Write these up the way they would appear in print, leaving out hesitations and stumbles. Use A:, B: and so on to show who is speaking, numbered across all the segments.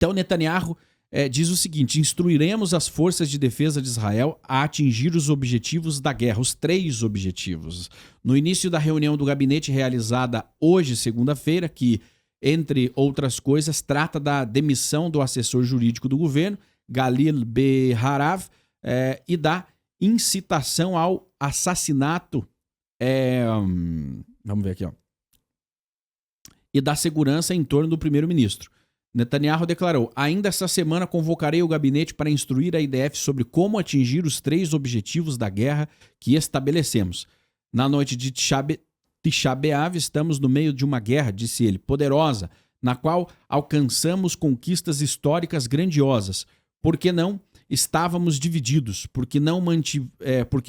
A: Então Netanyahu diz o seguinte: instruiremos as forças de defesa de Israel a atingir os objetivos da guerra, os 3 objetivos. No início da reunião do gabinete realizada hoje, segunda-feira, que, entre outras coisas, trata da demissão do assessor jurídico do governo, Galil Beharav, e da incitação ao assassinato, vamos ver aqui, ó, e da segurança em torno do primeiro-ministro. Netanyahu declarou: ainda essa semana convocarei o gabinete para instruir a IDF sobre como atingir os 3 objetivos da guerra que estabelecemos. Na noite de Tisha B'Av, estamos no meio de uma guerra, disse ele, poderosa, na qual alcançamos conquistas históricas grandiosas. Por que não? Estávamos divididos, porque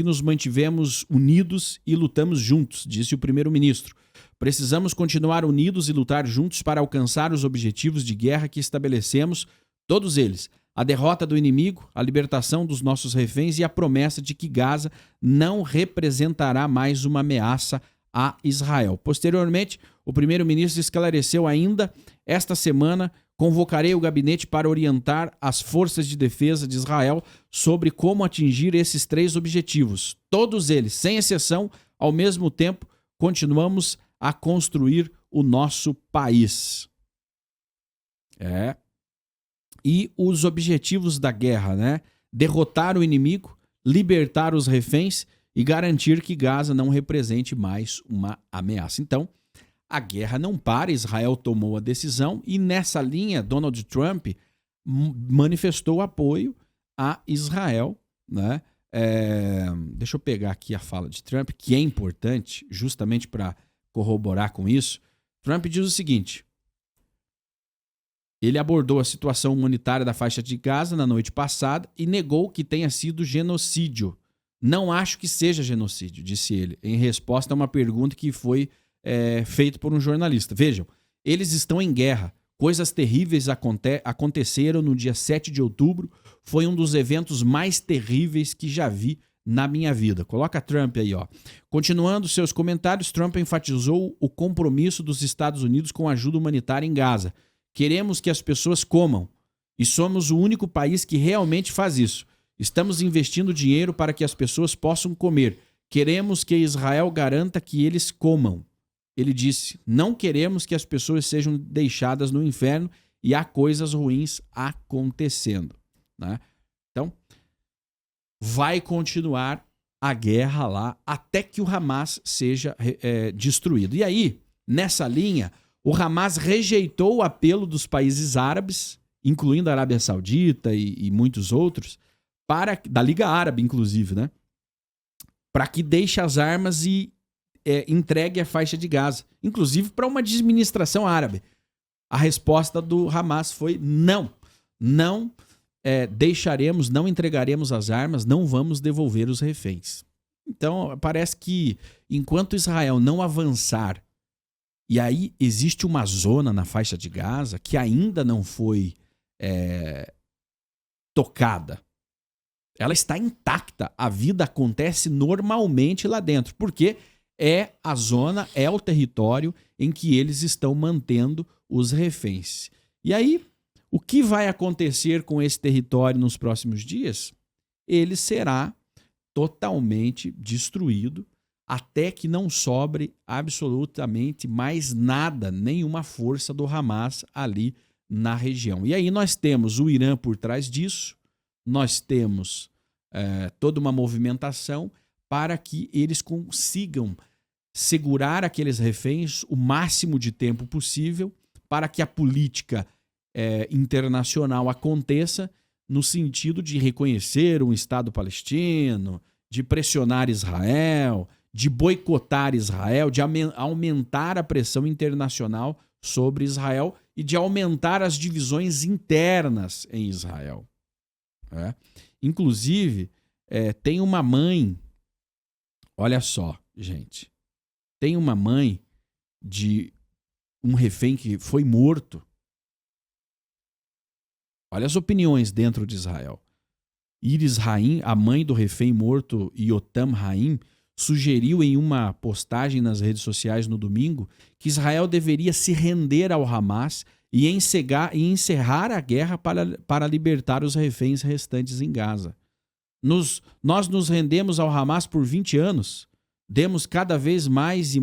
A: nos mantivemos unidos e lutamos juntos, disse o primeiro-ministro. Precisamos continuar unidos e lutar juntos para alcançar os objetivos de guerra que estabelecemos, todos eles: a derrota do inimigo, a libertação dos nossos reféns e a promessa de que Gaza não representará mais uma ameaça a Israel. Posteriormente, o primeiro-ministro esclareceu ainda: esta semana convocarei o gabinete para orientar as forças de defesa de Israel sobre como atingir esses 3 objetivos. Todos eles, sem exceção, ao mesmo tempo, continuamos a construir o nosso país. E os objetivos da guerra, né? Derrotar o inimigo, libertar os reféns e garantir que Gaza não represente mais uma ameaça. Então, a guerra não para, Israel tomou a decisão e nessa linha Donald Trump manifestou apoio a Israel, né? Deixa eu pegar aqui a fala de Trump, que é importante justamente para corroborar com isso. Trump diz o seguinte: ele abordou a situação humanitária da faixa de Gaza na noite passada e negou que tenha sido genocídio. Não acho que seja genocídio, disse ele, em resposta a uma pergunta que foi feita por um jornalista. Vejam, eles estão em guerra. Coisas terríveis aconteceram no dia 7 de outubro. Foi um dos eventos mais terríveis que já vi na minha vida. Coloca Trump aí, ó. Continuando seus comentários, Trump enfatizou o compromisso dos Estados Unidos com a ajuda humanitária em Gaza. Queremos que as pessoas comam e somos o único país que realmente faz isso. Estamos investindo dinheiro para que as pessoas possam comer. Queremos que Israel garanta que eles comam. Ele disse: não queremos que as pessoas sejam deixadas no inferno e há coisas ruins acontecendo, né? Então, vai continuar a guerra lá até que o Hamas seja destruído. E aí, nessa linha, o Hamas rejeitou o apelo dos países árabes, incluindo a Arábia Saudita e muitos outros, da Liga Árabe, inclusive, né? Para que deixe as armas e entregue a faixa de Gaza, inclusive para uma administração árabe. A resposta do Hamas foi: não deixaremos, não entregaremos as armas, não vamos devolver os reféns. Então, parece que enquanto Israel não avançar, e aí existe uma zona na faixa de Gaza que ainda não foi tocada. Ela está intacta, a vida acontece normalmente lá dentro, porque a zona, o território em que eles estão mantendo os reféns. E aí, o que vai acontecer com esse território nos próximos dias? Ele será totalmente destruído até que não sobre absolutamente mais nada, nenhuma força do Hamas ali na região. E aí nós temos o Irã por trás disso, nós temos toda uma movimentação para que eles consigam segurar aqueles reféns o máximo de tempo possível, para que a política internacional aconteça no sentido de reconhecer um Estado palestino, de pressionar Israel, de boicotar Israel, de aumentar a pressão internacional sobre Israel e de aumentar as divisões internas em Israel. Inclusive, tem uma mãe, olha só, gente, tem uma mãe de um refém que foi morto. Olha as opiniões dentro de Israel. Iris Haim, a mãe do refém morto Yotam Haim, sugeriu em uma postagem nas redes sociais no domingo que Israel deveria se render ao Hamas e encerrar a guerra para libertar os reféns restantes em Gaza. Nós nos rendemos ao Hamas por 20 anos, demos cada vez mais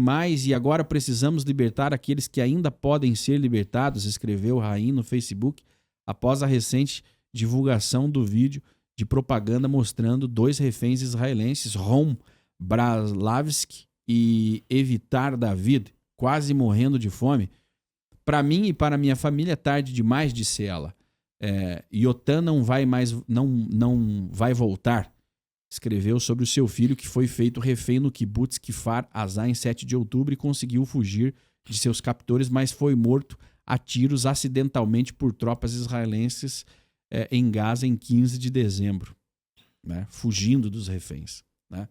A: e agora precisamos libertar aqueles que ainda podem ser libertados, escreveu Rain no Facebook após a recente divulgação do vídeo de propaganda mostrando 2 reféns israelenses, Ron Braslavski e Evitar David, quase morrendo de fome. Para mim e para minha família é tarde demais, disse ela. Yotam não vai voltar. Escreveu sobre o seu filho que foi feito refém no kibbutz Kfar Azá em 7 de outubro e conseguiu fugir de seus captores, mas foi morto a tiros acidentalmente por tropas israelenses em Gaza em 15 de dezembro, né? Fugindo dos reféns, né?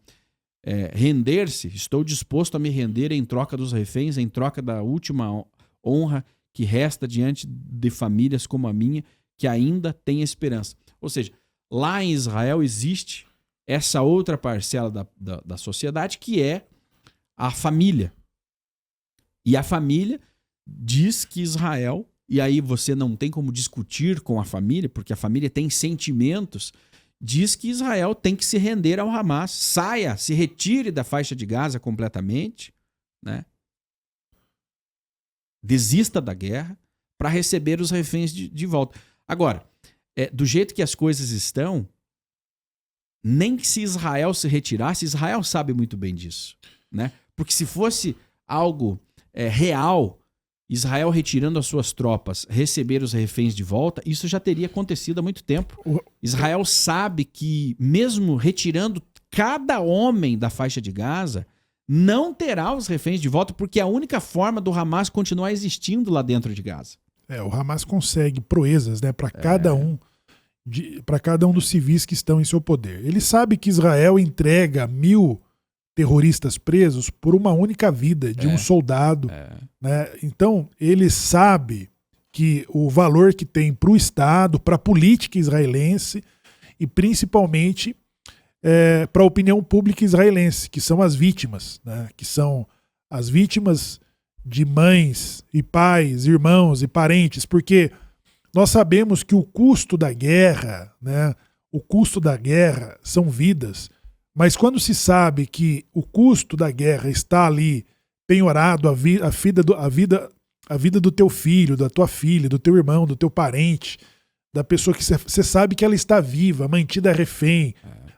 A: Render-se, estou disposto a me render em troca dos reféns, em troca da última honra que resta diante de famílias como a minha, que ainda tem esperança. Ou seja, lá em Israel existe essa outra parcela da sociedade que é a família. E a família diz que Israel, e aí você não tem como discutir com a família, porque a família tem sentimentos, diz que Israel tem que se render ao Hamas, se retire da faixa de Gaza completamente, né? Desista da guerra para receber os reféns de volta. Agora, do jeito que as coisas estão, nem que se Israel se retirasse, Israel sabe muito bem disso, né? Porque se fosse algo real, Israel retirando as suas tropas, receber os reféns de volta, isso já teria acontecido há muito tempo. Israel sabe que mesmo retirando cada homem da faixa de Gaza, não terá os reféns de volta, porque é a única forma do Hamas continuar existindo lá dentro de Gaza.
B: O Hamas consegue proezas, né, para cada um dos civis que estão em seu poder. Ele sabe que Israel entrega 1.000 terroristas presos por uma única vida de um soldado, né? Então ele sabe que o valor que tem para o Estado, para a política israelense e principalmente para a opinião pública israelense, que são as vítimas, né? Que são as vítimas de mães e pais, irmãos e parentes, porque nós sabemos que o custo da guerra, né? O custo da guerra são vidas. Mas quando se sabe que o custo da guerra está ali penhorado, a vida do teu filho, da tua filha, do teu irmão, do teu parente, da pessoa que você sabe que ela está viva, mantida refém,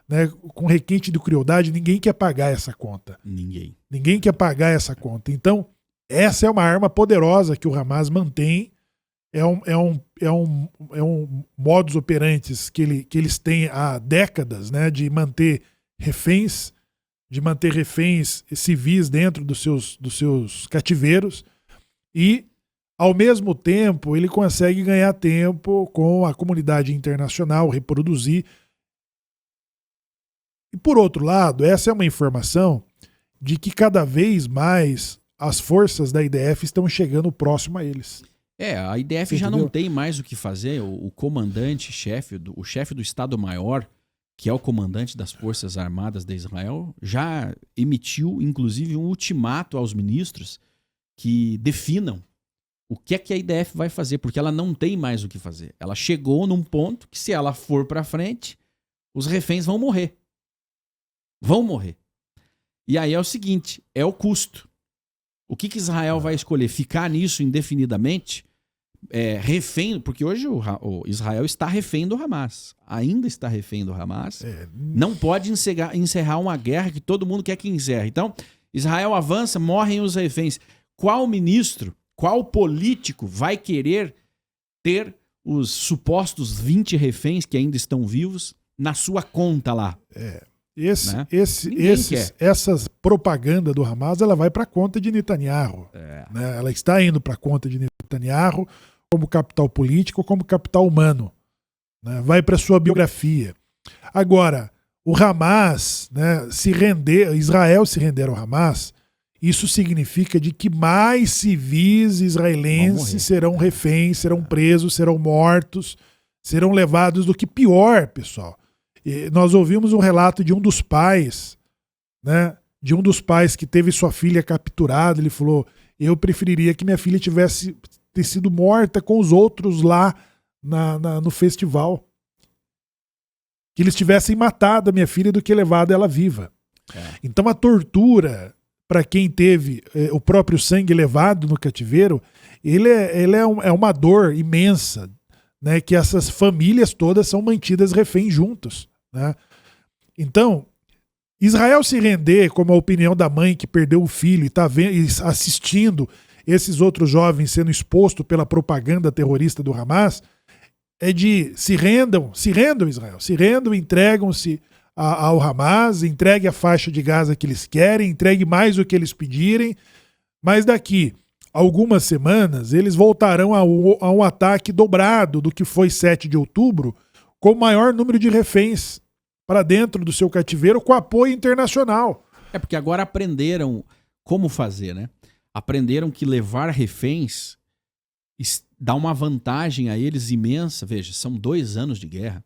B: né, com requinte de crueldade, ninguém quer pagar essa conta. Ninguém quer pagar essa conta. Então, essa é uma arma poderosa que o Hamas mantém. É um modus operandi que eles têm há décadas, né, de manter reféns civis dentro dos seus cativeiros e, ao mesmo tempo, ele consegue ganhar tempo com a comunidade internacional, reproduzir. E, por outro lado, essa é uma informação de que cada vez mais as forças da IDF estão chegando próximo a eles.
A: A IDF já não tem mais o que fazer. O comandante-chefe, o chefe do Estado-Maior, que é o comandante das Forças Armadas de Israel, já emitiu, inclusive, um ultimato aos ministros que definam o que é que a IDF vai fazer, porque ela não tem mais o que fazer. Ela chegou num ponto que, se ela for para frente, os reféns vão morrer. Vão morrer. E aí é o seguinte, é o custo. O que Israel vai escolher? Ficar nisso indefinidamente? Refém, porque hoje o Israel está refém do Hamas, ainda está refém do Hamas, não pode encerrar uma guerra que todo mundo quer que encerre. Então, Israel avança, morrem os reféns. Qual ministro, qual político vai querer ter os supostos 20 reféns que ainda estão vivos na sua conta lá?
B: Essa propaganda do Hamas, ela vai para a conta de Netanyahu. Né? Ela está indo para a conta de Netanyahu como capital político, como capital humano. Né? Vai para sua biografia. Agora, o Hamas, né, Israel se render ao Hamas, isso significa de que mais civis israelenses serão reféns, serão presos, serão mortos, serão levados do que pior, pessoal. E nós ouvimos um relato de um dos pais, né, que teve sua filha capturada. Ele falou: eu preferiria que minha filha tivesse ter sido morta com os outros lá no festival. Que eles tivessem matado a minha filha do que levado ela viva. Então a tortura, para quem teve o próprio sangue levado no cativeiro, ele é uma dor imensa, né, que essas famílias todas são mantidas reféns juntos, né? Então, Israel se render, como a opinião da mãe que perdeu o filho e está assistindo esses outros jovens sendo expostos pela propaganda terrorista do Hamas, é de se rendam Israel, se rendam, entregam-se ao Hamas, entregue a faixa de Gaza que eles querem, entregue mais o que eles pedirem, mas daqui algumas semanas eles voltarão a um ataque dobrado do que foi 7 de outubro, com o maior número de reféns para dentro do seu cativeiro, com apoio internacional.
A: Porque agora aprenderam como fazer, né? Aprenderam que levar reféns dá uma vantagem a eles imensa. Veja, são 2 anos de guerra.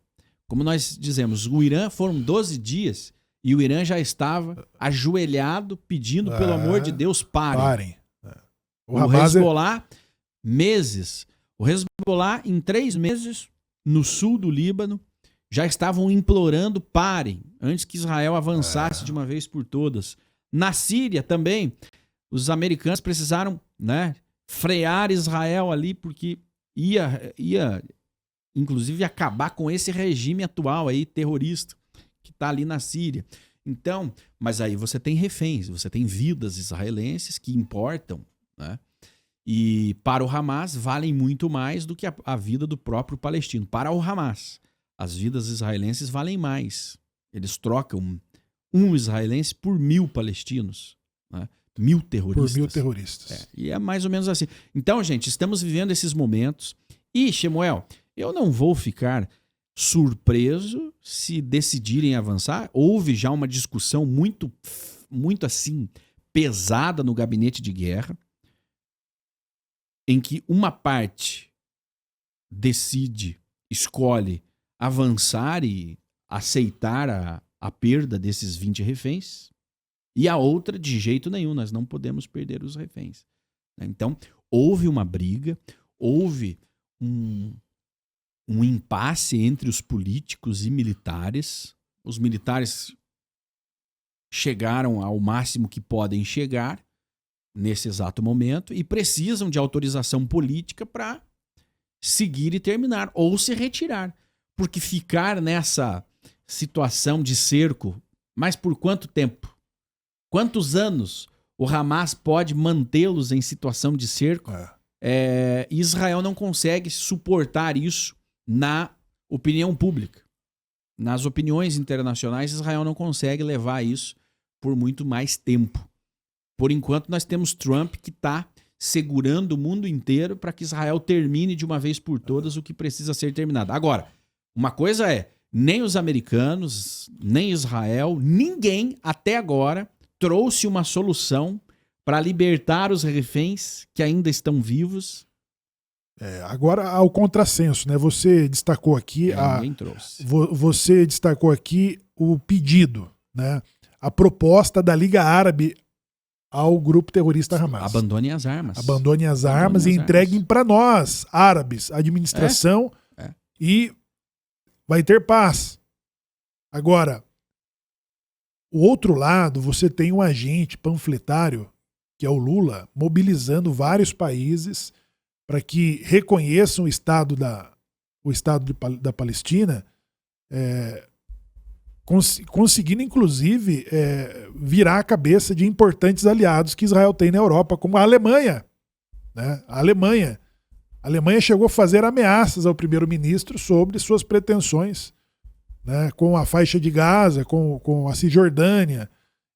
A: Como nós dizemos, o Irã foram 12 dias e o Irã já estava ajoelhado pedindo, pelo amor de Deus, parem. O Hezbollah, meses. O Hezbollah, em 3 meses, no sul do Líbano, já estavam implorando parem, antes que Israel avançasse de uma vez por todas. Na Síria também, os americanos precisaram, né, frear Israel ali, porque ia inclusive acabar com esse regime atual aí, terrorista, que está ali na Síria. Então, mas aí você tem reféns, você tem vidas israelenses que importam, né? E para o Hamas valem muito mais do que a vida do próprio palestino. Para o Hamas, as vidas israelenses valem mais. Eles trocam um israelense por 1.000 palestinos, né? 1.000 terroristas.
B: Por 1.000 terroristas.
A: E é mais ou menos assim. Então, gente, estamos vivendo esses momentos. E, Shemuel, eu não vou ficar surpreso se decidirem avançar. Houve já uma discussão muito assim, pesada no gabinete de guerra, em que uma parte escolhe avançar e aceitar a perda desses 20 reféns, e a outra, de jeito nenhum, nós não podemos perder os reféns. Então, houve uma briga, houve um impasse entre os políticos e militares. Os militares chegaram ao máximo que podem chegar nesse exato momento e precisam de autorização política para seguir e terminar, ou se retirar. Porque ficar nessa situação de cerco, mas por quanto tempo? Quantos anos o Hamas pode mantê-los em situação de cerco? Israel não consegue suportar isso na opinião pública. Nas opiniões internacionais, Israel não consegue levar isso por muito mais tempo. Por enquanto, nós temos Trump que está segurando o mundo inteiro para que Israel termine de uma vez por todas o que precisa ser terminado. Agora, uma coisa é, nem os americanos, nem Israel, ninguém até agora trouxe uma solução para libertar os reféns que ainda estão vivos.
B: Agora há o contrassenso, né? Você destacou aqui você destacou aqui o pedido, né? A proposta da Liga Árabe ao grupo terrorista Hamas.
A: Abandonem as armas.
B: Abandonem as armas e entreguem para nós, árabes, a administração e vai ter paz. Agora, o outro lado, você tem um agente panfletário, que é o Lula, mobilizando vários países para que reconheçam o Estado da Palestina, conseguindo, inclusive, virar a cabeça de importantes aliados que Israel tem na Europa, como a Alemanha. Né? A Alemanha chegou a fazer ameaças ao primeiro-ministro sobre suas pretensões, né, com a faixa de Gaza, com a Cisjordânia.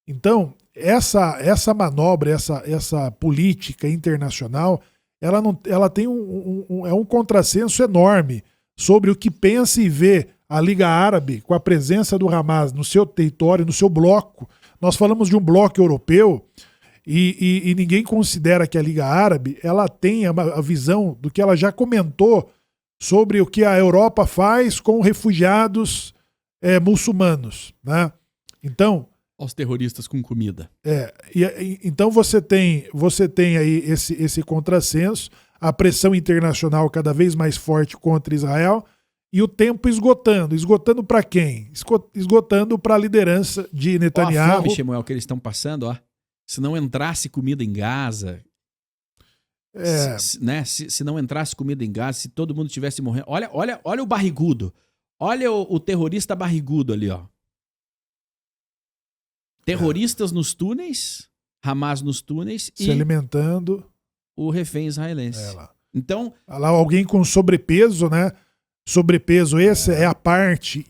B: Então, essa manobra, essa política internacional, ela tem um contrassenso enorme sobre o que pensa e vê a Liga Árabe com a presença do Hamas no seu território, no seu bloco. Nós falamos de um bloco europeu e ninguém considera que a Liga Árabe ela tem a visão do que ela já comentou sobre o que a Europa faz com refugiados muçulmanos, né? Então,
A: aos terroristas com comida.
B: Então você tem aí esse contrassenso. a pressão internacional cada vez mais forte contra Israel e o tempo esgotando. Esgotando para quem? Esgotando para a liderança de Netanyahu.
A: Ó, a fome, Shemuel, que eles estão passando, ó. Se não entrasse comida em Gaza, se não entrasse comida em Gaza, se todo mundo estivesse morrendo. Olha o barrigudo. Olha o terrorista barrigudo ali, ó. Terroristas nos túneis, Hamas nos túneis
B: se alimentando.
A: O refém israelense. Então,
B: lá alguém com sobrepeso, né? Sobrepeso, essa é a parte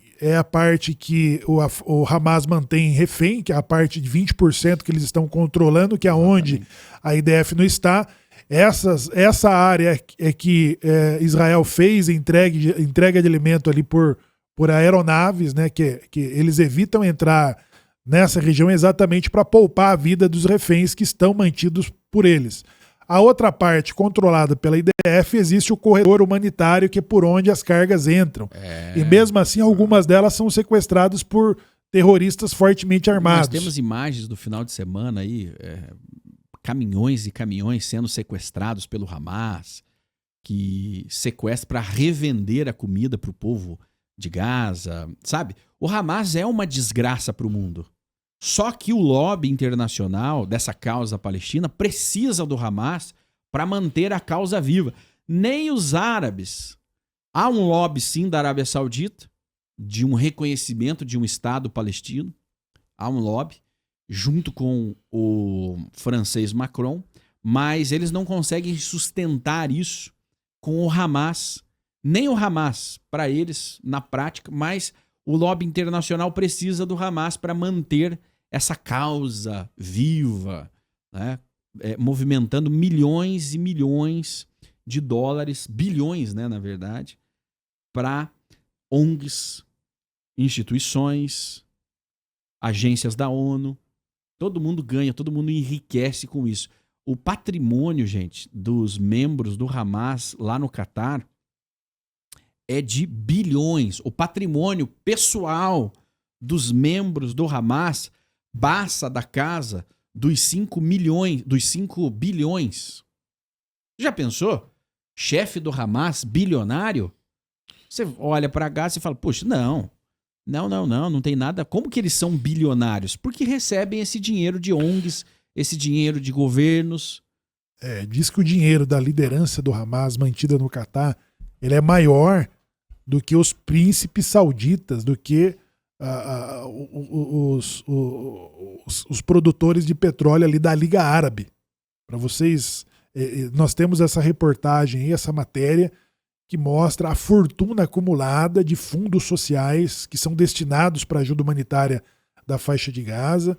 B: que o Hamas mantém refém, que é a parte de 20% que eles estão controlando, que é onde a IDF não está. Essa área é que Israel fez entrega de alimento ali por aeronaves, né? Que eles evitam entrar nessa região exatamente para poupar a vida dos reféns que estão mantidos por eles. A outra parte, controlada pela IDF, existe o corredor humanitário, que é por onde as cargas entram. E mesmo assim, algumas delas são sequestradas por terroristas fortemente armados.
A: Nós temos imagens do final de semana aí, caminhões e caminhões sendo sequestrados pelo Hamas, que sequestra para revender a comida para o povo de Gaza, sabe? O Hamas é uma desgraça para o mundo. Só que o lobby internacional dessa causa palestina precisa do Hamas para manter a causa viva. Nem os árabes. Há um lobby, sim, da Arábia Saudita, de um reconhecimento de um Estado palestino. Há um lobby, junto com o francês Macron, mas eles não conseguem sustentar isso com o Hamas. Nem o Hamas, para eles, na prática, mas o lobby internacional precisa do Hamas para manter essa causa viva, né? Movimentando milhões e milhões de dólares, bilhões, né, na verdade, para ONGs, instituições, agências da ONU. Todo mundo ganha, todo mundo enriquece com isso. O patrimônio, gente, dos membros do Hamas lá no Catar é de bilhões. O patrimônio pessoal dos membros do Hamas passa da casa dos 5 bilhões. Já pensou? Chefe do Hamas, bilionário? Você olha para Gaza e fala, poxa, não tem nada. Como que eles são bilionários? Porque recebem esse dinheiro de ONGs, esse dinheiro de governos.
B: Diz que o dinheiro da liderança do Hamas mantida no Catar, ele é maior do que os príncipes sauditas, do que os produtores de petróleo ali da Liga Árabe. Para vocês, nós temos essa reportagem e essa matéria que mostra a fortuna acumulada de fundos sociais que são destinados para a ajuda humanitária da faixa de Gaza,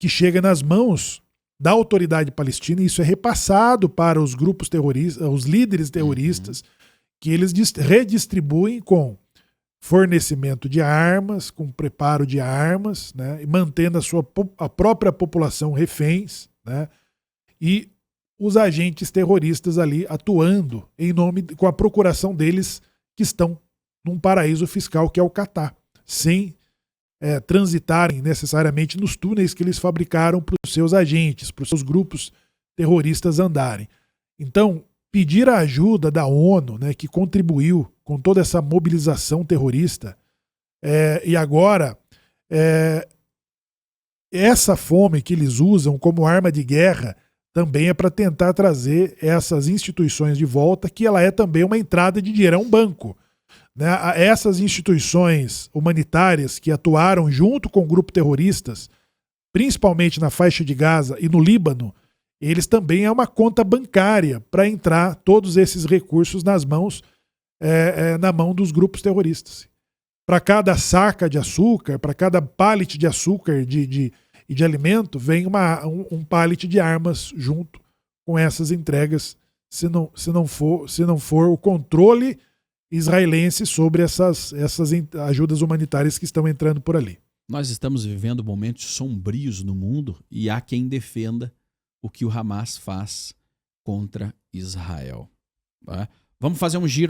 B: que chega nas mãos da autoridade palestina, e isso é repassado para os grupos terroristas, os líderes terroristas, que eles redistribuem com fornecimento de armas, com preparo de armas, né, e mantendo a própria população reféns, né, e os agentes terroristas ali atuando em nome, com a procuração deles que estão num paraíso fiscal que é o Catar, sem transitarem necessariamente nos túneis que eles fabricaram para os seus agentes, para os seus grupos terroristas andarem. Então, pedir a ajuda da ONU, né, que contribuiu com toda essa mobilização terrorista, e agora essa fome que eles usam como arma de guerra também é para tentar trazer essas instituições de volta, que ela é também uma entrada de dinheiro, é um banco. Né? Essas instituições humanitárias que atuaram junto com grupos terroristas, principalmente na faixa de Gaza e no Líbano, eles também é uma conta bancária para entrar todos esses recursos nas mãos, na mão dos grupos terroristas. Para cada saca de açúcar, para cada pallet de açúcar e de alimento, vem um pallet de armas junto com essas entregas, se não for o controle israelense sobre essas ajudas humanitárias que estão entrando por ali.
A: Nós estamos vivendo momentos sombrios no mundo e há quem defenda o que o Hamas faz contra Israel. Vamos fazer um giro